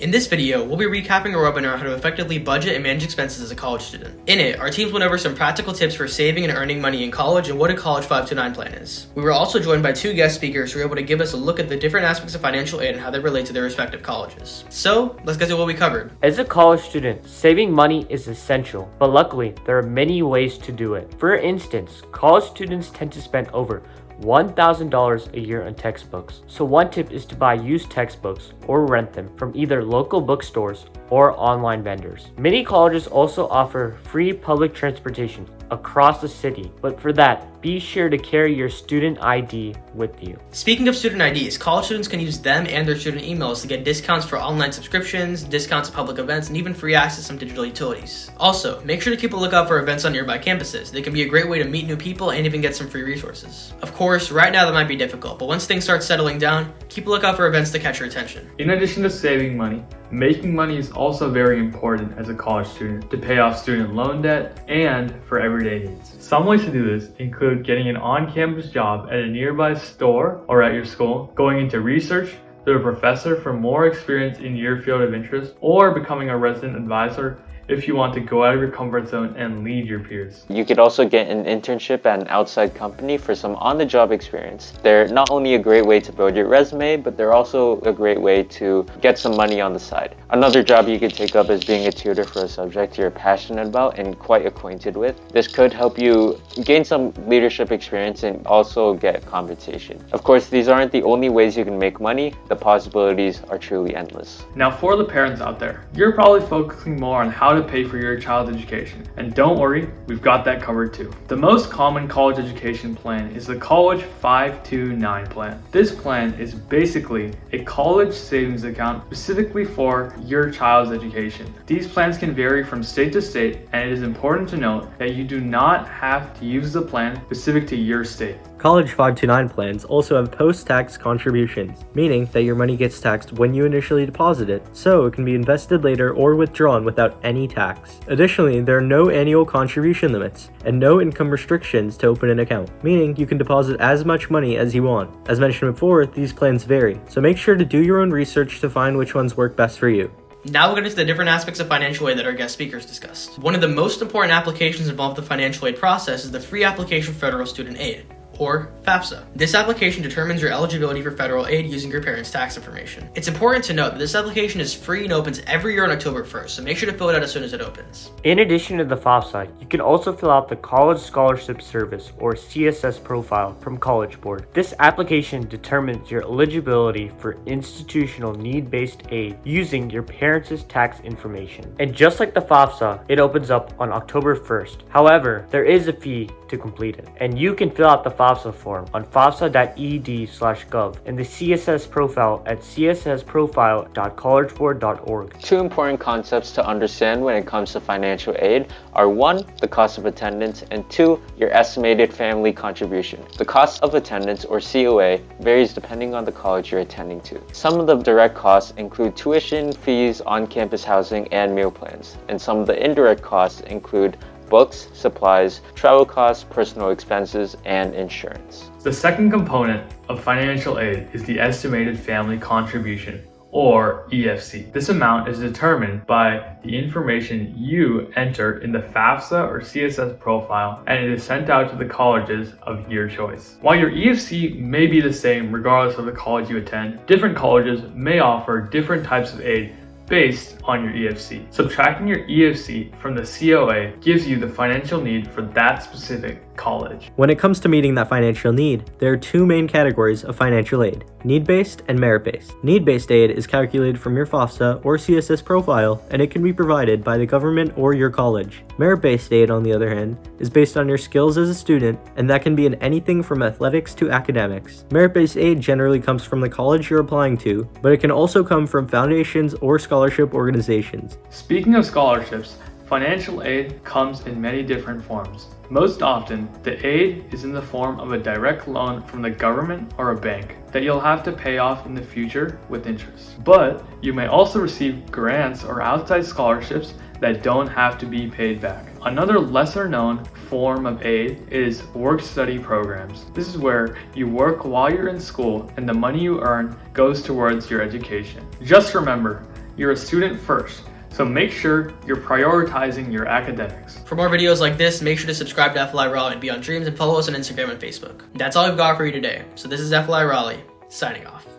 In this video, we'll be recapping our webinar on how to effectively budget and manage expenses as a college student. In it, our teams went over some practical tips for saving and earning money in college and what a College 529 plan is. We were also joined by two guest speakers who were able to give us a look at the different aspects of financial aid and how they relate to their respective colleges. So, let's get to what we covered. As a college student, saving money is essential, but luckily, there are many ways to do it. For instance, college students tend to spend over $1,000 a year on textbooks. So one tip is to buy used textbooks or rent them from either local bookstores or online vendors. Many colleges also offer free public transportation across the city, but for that, be sure to carry your student ID with you. Speaking of student IDs, college students can use them and their student emails to get discounts for online subscriptions, discounts at public events, and even free access to some digital utilities. Also, make sure to keep a lookout for events on nearby campuses. They can be a great way to meet new people and even get some free resources. Of course, right now that might be difficult, but once things start settling down, keep a lookout for events to catch your attention. In addition to saving money, making money is also very important as a college student to pay off student loan debt and for everyday needs. Some ways to do this include getting an on-campus job at a nearby store or at your school, going into research through a professor for more experience in your field of interest, or becoming a resident advisor if you want to go out of your comfort zone and lead your peers. You could also get an internship at an outside company for some on-the-job experience. They're not only a great way to build your resume, but they're also a great way to get some money on the side. Another job you could take up is being a tutor for a subject you're passionate about and quite acquainted with. This could help you gain some leadership experience and also get compensation. Of course, these aren't the only ways you can make money. The possibilities are truly endless. Now, for the parents out there, you're probably focusing more on how to pay for your child's education. And don't worry, we've got that covered too. The most common college education plan is the College 529 plan. This plan is basically a college savings account specifically for your child's education. These plans can vary from state to state, and it is important to note that you do not have to use the plan specific to your state. College 529 plans also have post-tax contributions, meaning that your money gets taxed when you initially deposit it, so it can be invested later or withdrawn without any tax. Additionally, there are no annual contribution limits and no income restrictions to open an account, meaning you can deposit as much money as you want. As mentioned before, these plans vary, so make sure to do your own research to find which ones work best for you. Now we'll get into the different aspects of financial aid that our guest speakers discussed. One of the most important applications involved in the financial aid process is the Free Application for Federal Student Aid, or FAFSA. This application determines your eligibility for federal aid using your parents' tax information. It's important to note that this application is free and opens every year on October 1st, so make sure to fill it out as soon as it opens. In addition to the FAFSA, you can also fill out the College Scholarship Service or CSS profile from College Board. This application determines your eligibility for institutional need-based aid using your parents' tax information. And just like the FAFSA, it opens up on October 1st. However, there is a fee to complete it, and you can fill out the FAFSA form on fafsa.ed/gov and the CSS profile at cssprofile.collegeboard.org. Two important concepts to understand when it comes to financial aid are 1, the cost of attendance, and 2, your estimated family contribution. The cost of attendance, or COA, varies depending on the college you're attending to. Some of the direct costs include tuition, fees, on-campus housing, and meal plans, and some of the indirect costs include books, supplies, travel costs, personal expenses, and insurance. The second component of financial aid is the estimated family contribution, or EFC. This amount is determined by the information you enter in the FAFSA or CSS profile, and it is sent out to the colleges of your choice. While your EFC may be the same regardless of the college you attend, different colleges may offer different types of aid based on your EFC. Subtracting your EFC from the COA gives you the financial need for that specific college. When it comes to meeting that financial need, there are two main categories of financial aid: need-based and merit-based. Need-based aid is calculated from your FAFSA or CSS profile, and it can be provided by the government or your college. Merit-based aid, on the other hand, is based on your skills as a student, and that can be in anything from athletics to academics. Merit-based aid generally comes from the college you're applying to, but it can also come from foundations or scholarship organizations. Speaking of scholarships, financial aid comes in many different forms. Most often, the aid is in the form of a direct loan from the government or a bank that you'll have to pay off in the future with interest. But you may also receive grants or outside scholarships that don't have to be paid back. Another lesser known form of aid is work-study programs. This is where you work while you're in school and the money you earn goes towards your education. Just remember, You're a student first, so make sure you're prioritizing your academics. For more videos like this, make sure to subscribe to FLI Raleigh and BeyondDreams and follow us on Instagram and Facebook. That's all we've got for you today. So this is FLI Raleigh, signing off.